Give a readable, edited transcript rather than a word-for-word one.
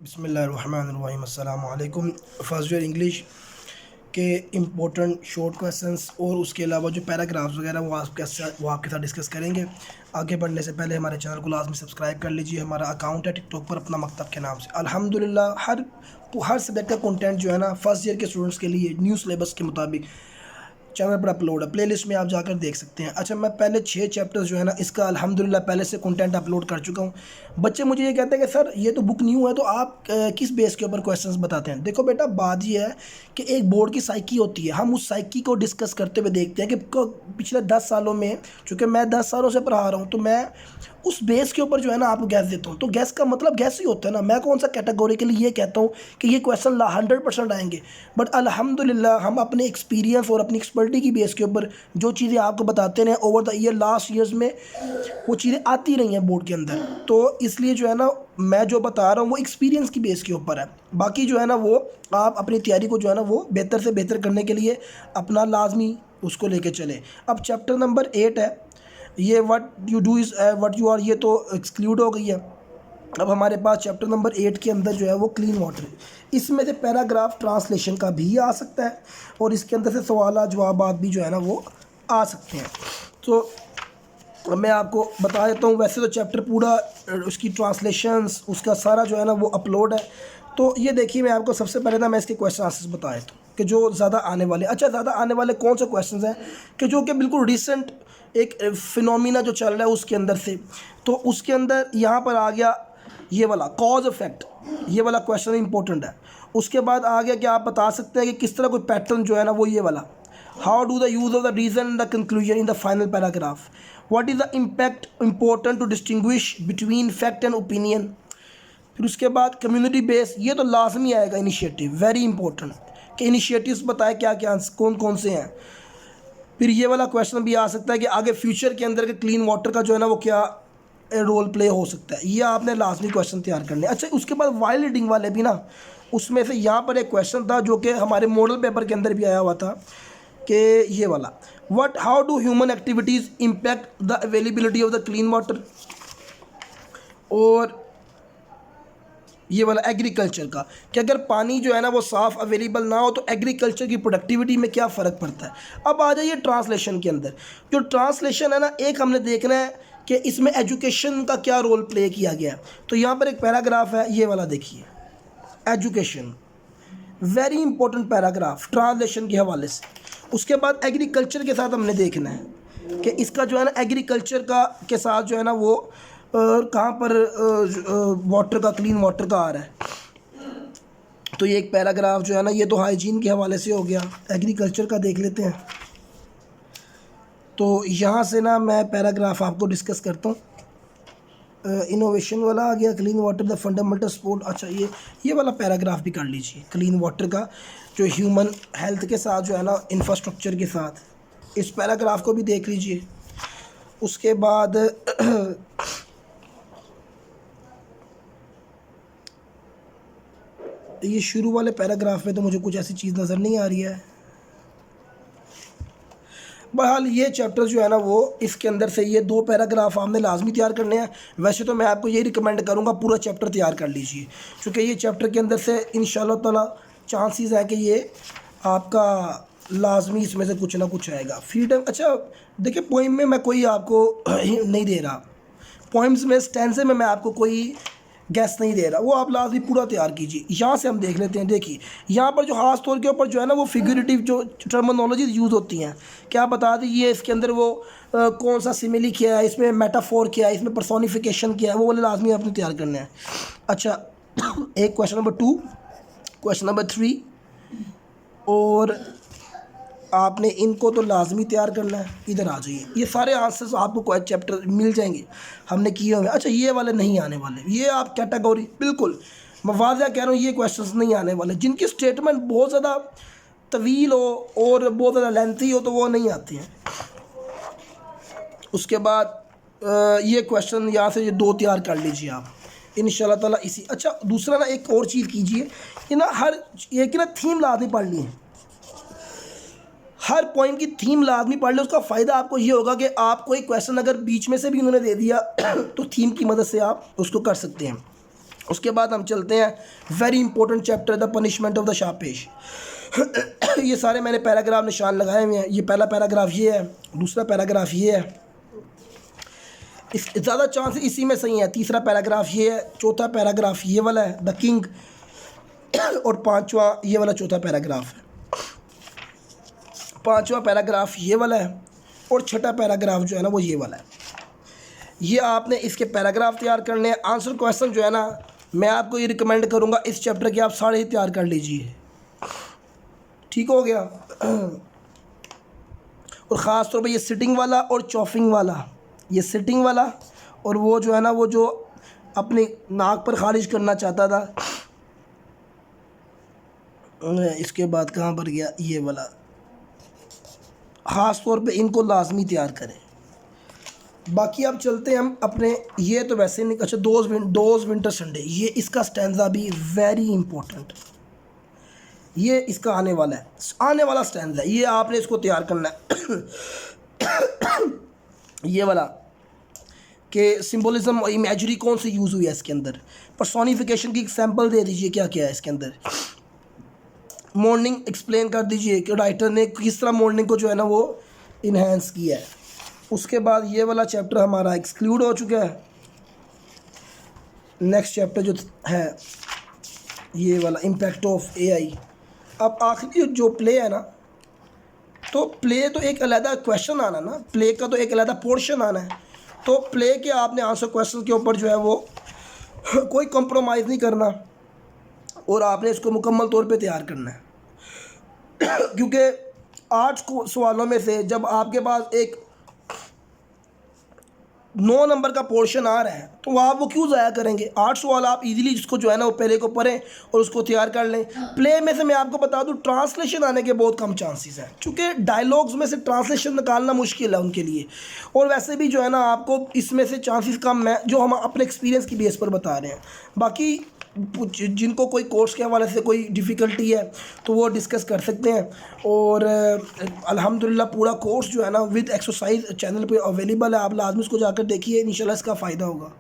बिस्मिल्लाहिर्रहमानिर्रहीम अस्सलामु अलैकुम। फर्स्ट ईयर इंग्लिश के इम्पोर्टेंट शॉर्ट क्वेश्चंस और उसके अलावा जो पैराग्राफ्स वगैरह वो आपके साथ डिस्कस करेंगे। आगे बढ़ने से पहले हमारे चैनल को लाजमी सब्सक्राइब कर लीजिए। हमारा अकाउंट है टिकटॉक पर अपना मकतब के नाम से। अल्हम्दुलिल्लाह हर सब्जेक्ट का कंटेंट जो है ना फर्स्ट ईयर के स्टूडेंट्स के लिए न्यू सिलेबस के मुताबिक चैनल पर अपलोड है। प्लेलिस्ट में आप जाकर देख सकते हैं। अच्छा, मैं पहले 6 चैप्टर्स जो है ना इसका अल्हम्दुलिल्लाह पहले से कंटेंट अपलोड कर चुका हूँ। बच्चे मुझे ये कहते हैं कि सर ये तो बुक न्यू है, तो आप किस बेस के ऊपर क्वेश्चंस बताते हैं। देखो बेटा, बात ये है कि एक बोर्ड की साइकी होती है। हम उस साइकी को डिस्कस करते हुए देखते हैं कि पिछले 10 सालों में, चूँकि मैं 10 सालों से पढ़ा रहा हूँ, तो मैं उस बेस के ऊपर जो है ना आपको गैस देता हूँ। तो गैस का मतलब गैस ही होता है ना। मैं कौन सा कैटेगोरिकली ये कहता हूँ कि ये क्वेश्चन 100% आएंगे, बट अल्हम्दुलिल्लाह हम अपने एक्सपीरियंस और अपनी एक्सपर्टी की बेस के ऊपर जो चीज़ें आपको बताते रहे over the year, last years में वो चीज़ें आती रही हैं बोर्ड के अंदर। तो इसलिए जो है ना मैं जो बता रहा हूँ वो एक्सपीरियंस की बेस के ऊपर है। बाकी जो है ना वो आप अपनी तैयारी को जो है ना वो बेहतर से बेहतर करने के लिए अपना लाजमी उसको लेके चले। अब चैप्टर नंबर 8 है ये, what you do is what you are, ये तो एक्सक्लूड हो गई है। अब हमारे पास चैप्टर नंबर 8 के अंदर जो है वो क्लीन वाटर, इसमें से पैराग्राफ ट्रांसलेशन का भी आ सकता है और इसके अंदर से सवाल जवाबात भी जो है ना वो आ सकते हैं। तो मैं आपको बता देता हूँ। वैसे तो चैप्टर पूरा उसकी ट्रांसलेशंस उसका सारा जो है ना वो अपलोड है। तो ये देखिए, मैं आपको सबसे पहले ना मैं इसके क्वेश्चन आंसर्स बता देता हूँ कि जो ज़्यादा आने वाले। अच्छा, ज़्यादा आने वाले कौन से क्वेश्चंस हैं कि जो कि बिल्कुल रिसेंट एक फिनोमिना जो चल रहा है उसके अंदर से। तो उसके अंदर यहाँ पर आ गया ये वाला कॉज इफेक्ट, ये वाला क्वेश्चन इंपॉर्टेंट है। उसके बाद आ गया कि आप बता सकते हैं कि किस तरह कोई पैटर्न जो है ना वो ये वाला, how do the use of the reason in the conclusion in the final paragraph, what is the impact important to distinguish between fact and opinion. फिर उसके बाद कम्युनिटी बेस, ये तो लाजमी आएगा। इनिशिएटिव वेरी इंपॉर्टेंट कि इनिशिएटिव्स बताए क्या क्या कौन कौन से हैं। फिर ये वाला क्वेश्चन भी आ सकता है कि आगे फ्यूचर के अंदर के क्लीन वाटर का जो है ना वो क्या रोल प्ले हो सकता है। ये आपने लाजमी क्वेश्चन तैयार करने। अच्छा, उसके बाद वाइल्ड रीडिंग वाले भी ना, उसमें से यहाँ पर एक क्वेश्चन था जो कि हमारे मॉडल पेपर के अंदर भी आया हुआ था कि ये वाला, what how do human activities impact the availability of the clean water. और ये वाला एग्रीकल्चर का कि अगर पानी जो है ना वो साफ़ अवेलेबल ना हो तो एग्रीकल्चर की प्रोडक्टिविटी में क्या फ़र्क पड़ता है। अब आ जाइए ट्रांसलेशन के अंदर। जो ट्रांसलेशन है ना, एक हमने देखना है कि इसमें एजुकेशन का क्या रोल प्ले किया गया है। तो यहाँ पर एक पैराग्राफ है, ये वाला देखिए, education very important paragraph translation के हवाले से। उसके बाद एग्रीकल्चर के साथ हमने देखना है कि इसका जो है ना एग्रीकल्चर का के साथ जो है ना वो कहाँ पर वाटर का, क्लीन वाटर का आ रहा है। तो ये एक पैराग्राफ जो है ना ये तो हाइजीन के हवाले से हो गया। एग्रीकल्चर का देख लेते हैं। तो यहाँ से ना मैं पैराग्राफ आपको डिस्कस करता हूँ। इनोवेशन वाला आ गया, clean water the fundamental support. अच्छा, ये वाला पैराग्राफ भी कर लीजिए, क्लीन वाटर का जो ह्यूमन हेल्थ के साथ जो है ना इंफ्रास्ट्रक्चर के साथ, इस पैराग्राफ को भी देख लीजिए। उसके बाद ये शुरू वाले पैराग्राफ में तो मुझे कुछ ऐसी चीज़ नज़र नहीं आ रही है। बहरहाल ये चैप्टर जो है ना वो इसके अंदर से ये 2 पैराग्राफ आपने लाजमी तैयार करने हैं। वैसे तो मैं आपको ये रिकमेंड करूँगा पूरा चैप्टर तैयार कर लीजिए, क्योंकि ये चैप्टर के अंदर से इंशाल्लाह ताला चांसेस है कि ये आपका लाजमी इसमें से कुछ ना कुछ आएगा। फ्रीडम, अच्छा देखिए, पोइम में मैं कोई आपको नहीं दे रहा, पोइम्स में स्टैंजे में मैं आपको कोई गैस नहीं दे रहा, वो आप लाजमी पूरा तैयार कीजिए। यहाँ से हम देख लेते हैं। देखिए, यहाँ पर जो ख़ास तौर के ऊपर जो है ना वो फिगरेटिव जो टर्मिनोलॉजीज यूज़ होती हैं, क्या बता दीजिए इसके अंदर वो कौन सा सिमिली क्या है, इसमें मेटाफोर क्या है, इसमें पर्सोनिफिकेशन क्या है, वो वाले लाजमी आपने तैयार करना है। अच्छा, एक क्वेश्चन नंबर 2, क्वेश्चन नंबर 3 और आपने इनको तो लाजमी तैयार करना है। इधर आ जाइए, ये सारे आंसर्स आपको कोई चैप्टर मिल जाएंगे हमने किए हुए। अच्छा, ये वाले नहीं आने वाले, ये आप कैटेगरी बिल्कुल मैं वाज़ह कह रहा हूँ, ये क्वेश्चंस नहीं आने वाले। जिनकी स्टेटमेंट बहुत ज़्यादा तवील हो और बहुत ज़्यादा लेंथी हो तो वो नहीं आते हैं। उसके बाद ये क्वेश्चन यहाँ से ये 2 तैयार कर लीजिए आप इंशाल्लाह ताला इसी। अच्छा, दूसरा ना एक और चीज़ कीजिए कि ना हर एक ना थीम लाजमी पढ़ ली है, हर पॉइंट की थीम लाजमी पढ़ ले। उसका फ़ायदा आपको ये होगा कि आपको एक क्वेश्चन अगर बीच में से भी उन्होंने दे दिया तो थीम की मदद से आप उसको कर सकते हैं। उसके बाद हम चलते हैं very important chapter the punishment of the शार्पेश। ये सारे मैंने पैराग्राफ निशान लगाए हुए हैं। ये पहला पैराग्राफ ये है, दूसरा पैराग्राफ ये है, इस ज़्यादा चांस इसी में सही है। तीसरा पैराग्राफ ये है, चौथा पैराग्राफ ये वाला है द किंग, और पांचवा ये वाला चौथा पैराग्राफ है। पांचवा पैराग्राफ ये वाला है और छठा पैराग्राफ जो है ना वो ये वाला है। ये आपने इसके पैराग्राफ तैयार करने हैं। आंसर क्वेश्चन जो है ना मैं आपको ये रिकमेंड करूँगा इस चैप्टर के आप सारे ही तैयार कर लीजिए, ठीक हो गया। और ख़ास तौर पे ये सिटिंग वाला और चॉफिंग वाला, ये सिटिंग वाला और वो जो है ना वो जो अपनी नाक पर खारिज करना चाहता था, इसके बाद कहाँ पर गया ये वाला, ख़ास तौर पे इनको लाजमी तैयार करें। बाकी अब चलते हैं हम अपने, ये तो वैसे नहीं, अच्छा दोज विंटर संडे, ये इसका स्टैंजा भी वेरी इंपॉर्टेंट, ये इसका आने वाला है, आने वाला स्टैंजा है, ये आपने इसको तैयार करना है। ये वाला कि सिंबलिज्म और इमेजरी कौन सी यूज़ हुई है इसके अंदर, पर्सोनिफिकेशन की एग्जांपल दे दीजिए क्या क्या है इसके अंदर। मॉर्निंग एक्सप्लेन कर दीजिए कि राइटर ने किस तरह मॉर्निंग को जो है ना वो इन्हेंस किया है। उसके बाद ये वाला चैप्टर हमारा एक्सक्लूड हो चुका है। नेक्स्ट चैप्टर जो है ये वाला इम्पैक्ट ऑफ एआई। अब आखिरी जो प्ले है ना, तो प्ले तो एक अलग क्वेश्चन आना ना, प्ले का तो एक अलग पोर्शन आना है, तो प्ले के आपने आंसर क्वेश्चन के ऊपर जो है वो कोई कंप्रोमाइज़ नहीं करना और आपने इसको मुकम्मल तौर पे तैयार करना है। क्योंकि 8 सवालों में से जब आपके पास एक 9 नंबर का पोर्शन आ रहा है तो आप वो क्यों ज़ाया करेंगे। 8 सवाल आप इजीली जिसको जो है ना वो पहले को पढ़ें और उसको तैयार कर लें। प्ले में से मैं आपको बता दूं ट्रांसलेशन आने के बहुत कम चांसेस हैं, क्योंकि डायलॉग्स में से ट्रांसलेशन निकालना मुश्किल है उनके लिए, और वैसे भी जो है ना आपको इसमें से चांसेस कम है, जो हम अपने एक्सपीरियंस की बेस पर बता रहे हैं। बाकी जिनको कोई कोर्स के हवाले से कोई डिफ़िकल्टी है तो वो डिस्कस कर सकते हैं। और अल्हम्दुलिल्लाह पूरा कोर्स जो है ना विद एक्सरसाइज चैनल पे अवेलेबल है, आप लाजमी उसको जाकर देखिए, इंशाल्लाह इसका फ़ायदा होगा।